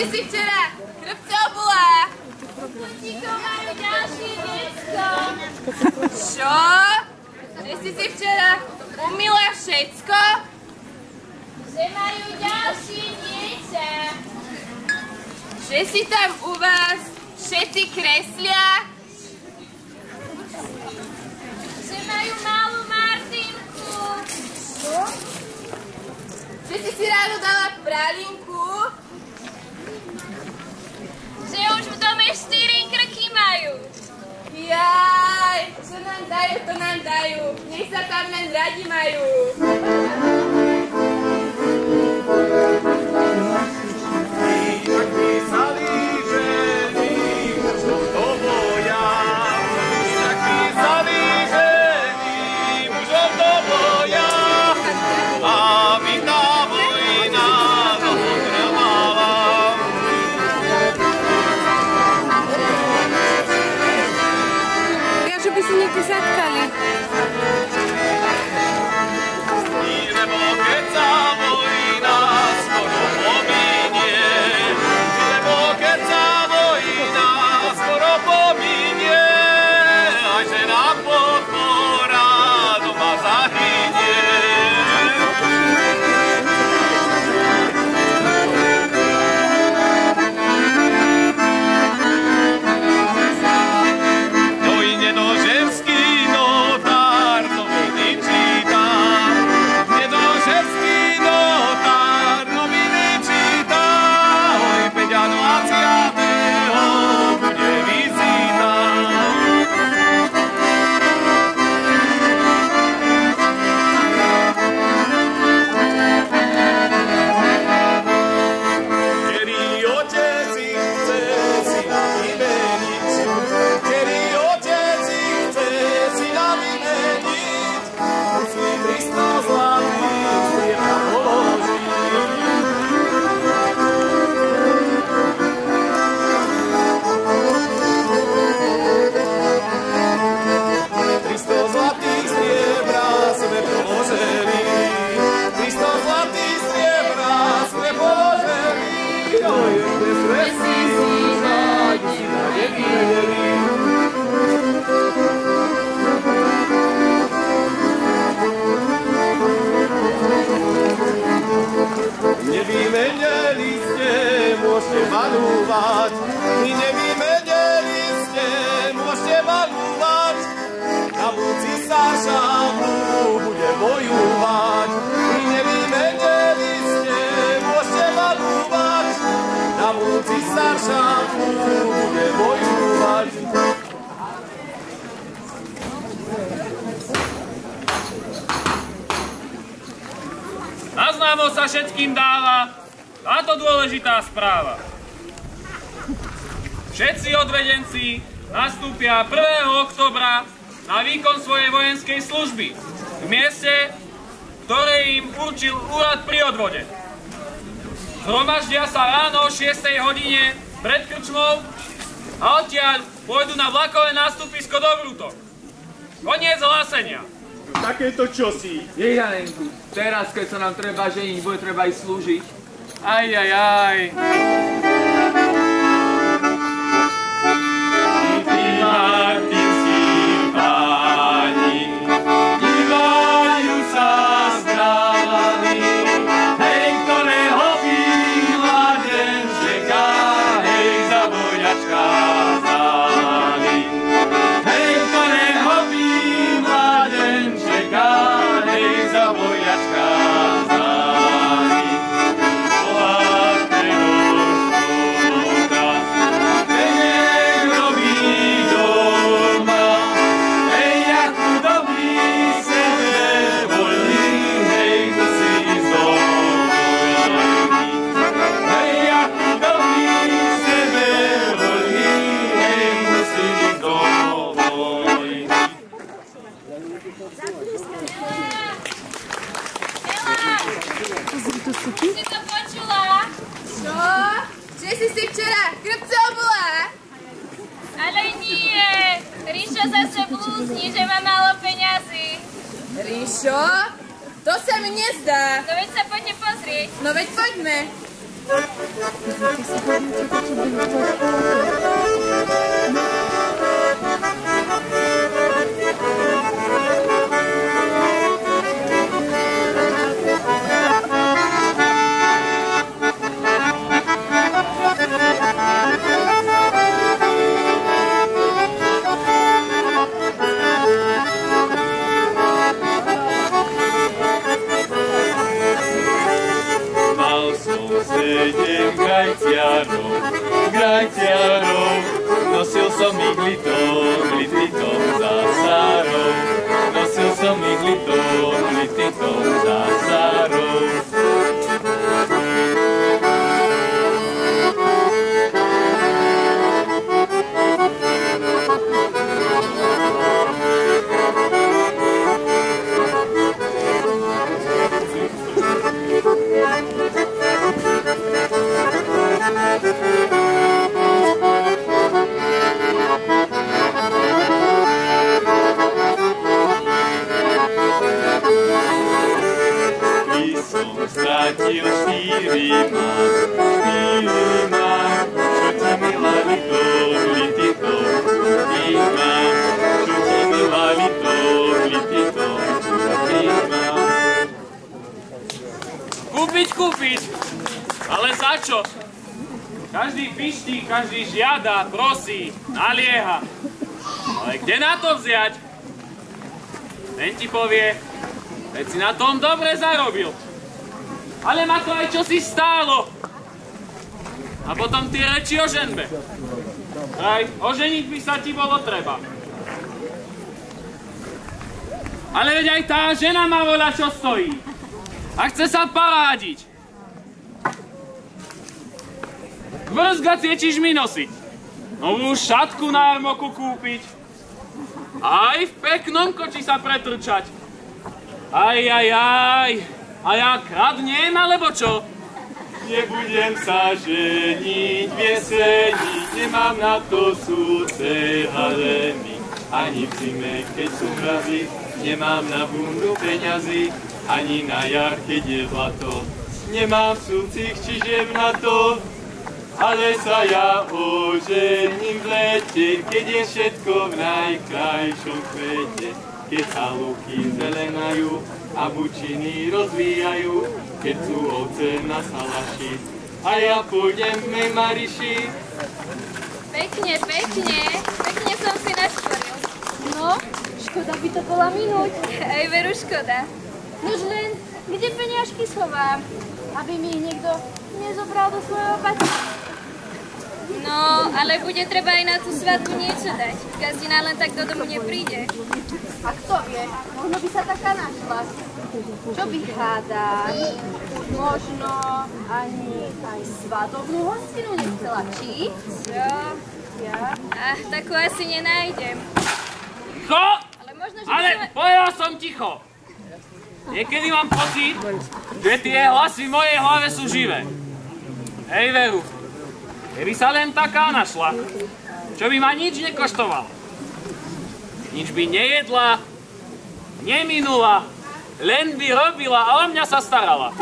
si včera chrbce obula? Putíko majú ďalšie decko. Čo? Že si včera umila všetko? Že majú ďalšie dieťa. Že si tam u vás všetci kreslia? Že majú malú Martinku. Čo? Že si ráno dala pralinku? Že už v dome 4 krky majú. Jaj, čo nám dajú, to nám dajú. Nech sa tam len radi majú. Na známo sa všetkým dáva táto dôležitá správa. Všetci odvedenci nastúpia 1. októbra na výkon svojej vojenskej služby v mieste, ktoré im určil úrad pri odvode. Zhromaždia sa ráno o 6. hodine pred krčmou a odtiaľ pôjdu na vlakové nástupisko do Vrútok. Koniec hlásenia. Takéto čosi. Jejanenku, teraz keď sa nám treba ženiť, bude treba ísť slúžiť. Aj. Martinskí páni divajú sa strany, hej, ktorého by mladen čeká, hej, za vojačka ználi. Hej, ktorého by mladen čeká, hej, za vojačka ználi. Si to počula? Čo? Že si včera chrbce obula? Ale nie. Ríšo zase blúzni, že má málo peňazí. Ríšo? To sa mi nezdá. No veď sa poďme pozrieť. No veď poďme. Grajciarov, nosil som ich litom za Sárov, nosil som ich litom za Sárov. Stratil štyri mám, čo ti milá lititom, mám, čo ti milá lititom, mám. Kúpiť, ale za čo? Každý piští, každý žiada, prosí, nalieha. Ale kde na to vziať? Ten ti povie, veď si na tom dobre zarobil. Ale ma to aj čosi stálo. A potom tie reči o ženbe. Aj, oženiť by sa ti bolo treba. Ale veď aj tá žena má voľa, čo stojí. A chce sa parádiť. Vrzga cvičíš mi nosiť. Novú šatku na armoku kúpiť. Aj v peknom koči sa pretrčať. Aj. A ja kradnem, alebo čo? Nebudem sa ženiť, vieseniť, nemám na to súce halemy. Ani v zime, keď sú mrazy, nemám na bundu peňazí, ani na jar, keď je zlato. Nemám súcich, čiže na to, ale sa ja ožením v lete, keď je všetko v najkrajšom svete. Keď sa lúky zelenajú a bučiny rozvíjajú, keď sú ovce na salaši. A ja pôjdem v Mariši. Pekne som si naštvoril. No, škoda by to bola minúť. Aj veru škoda. Nož len, kde peniažky schovám, aby mi ich niekto nezobral do svojho paťa. No, ale bude treba aj na tú svadbu niečo dať. Gazdina len tak do domu nepríde. A kto vie, možno by sa taká našla. Čo by hádal? Možno ani aj svadobnú hostinu nechcela, či? Čo? Ja? Takú asi nenájdem. Ticho! Ale povedal som ticho. Niekedy mám pocit, že tie hlasy v mojej hlave sú živé. Hej, veru. Keby sa len taká našla, čo by ma nič nekoštovalo. Nič by nejedla, neminula, len by robila a o mňa sa starala.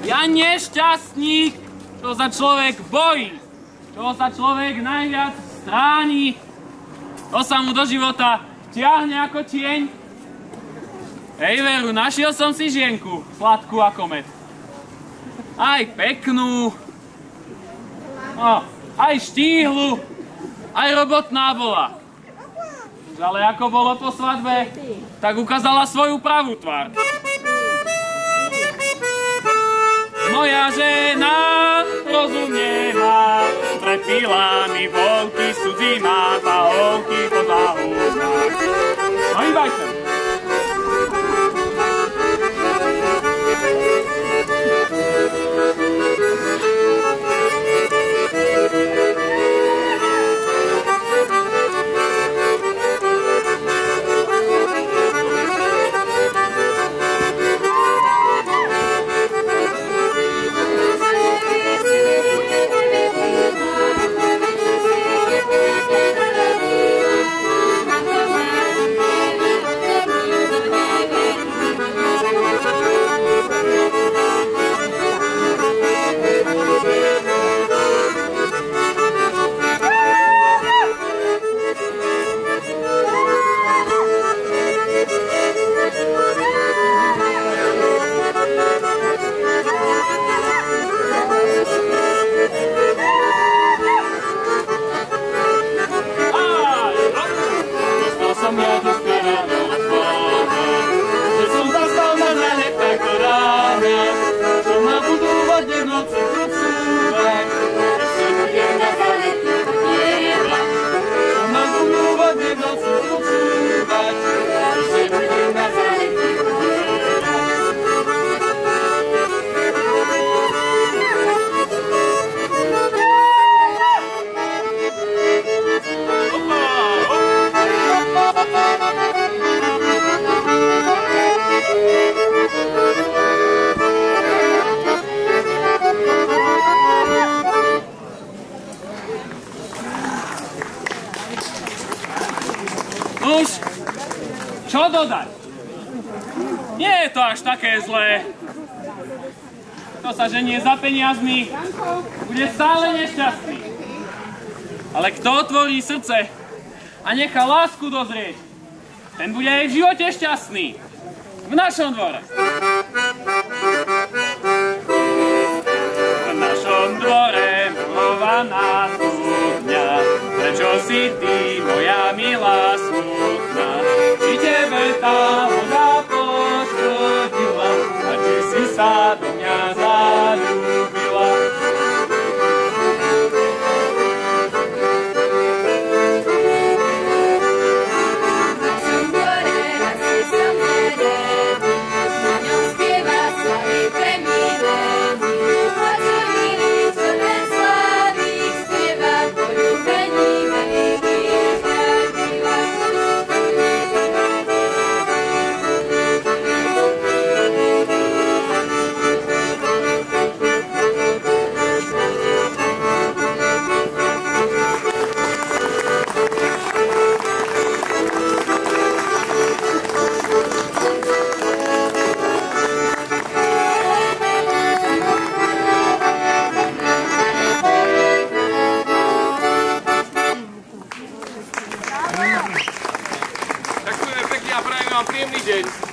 Ja nešťastník, čo sa človek bojí, čo sa človek najviac stráni, to sa mu do života ťahne ako tieň. Hej, veru, našiel som si žienku, sladkú ako med. Aj peknú, aj štíhlu, Aj robotná bola. Ale ako bolo po svadbe, tak ukázala svoju pravú tvár. Moja žena rozumieha, trepila mi volky, cudzí má pahovky po záhubách. No hýbaj sa. Už, čo dodať? Nie je to až také zlé. Kto sa ženie za peniazmi, bude stále nešťastný. Ale kto otvorí srdce a nechá lásku dozrieť, ten bude aj v živote šťastný. V našom dvore. V našom dvore milovaná studňa, prečo si ty, moja milá, smutná? Či tebe tá voda poškodila, a či si sa do mňa zaľúbila? Ďakujeme pekne a prajeme vám príjemný deň.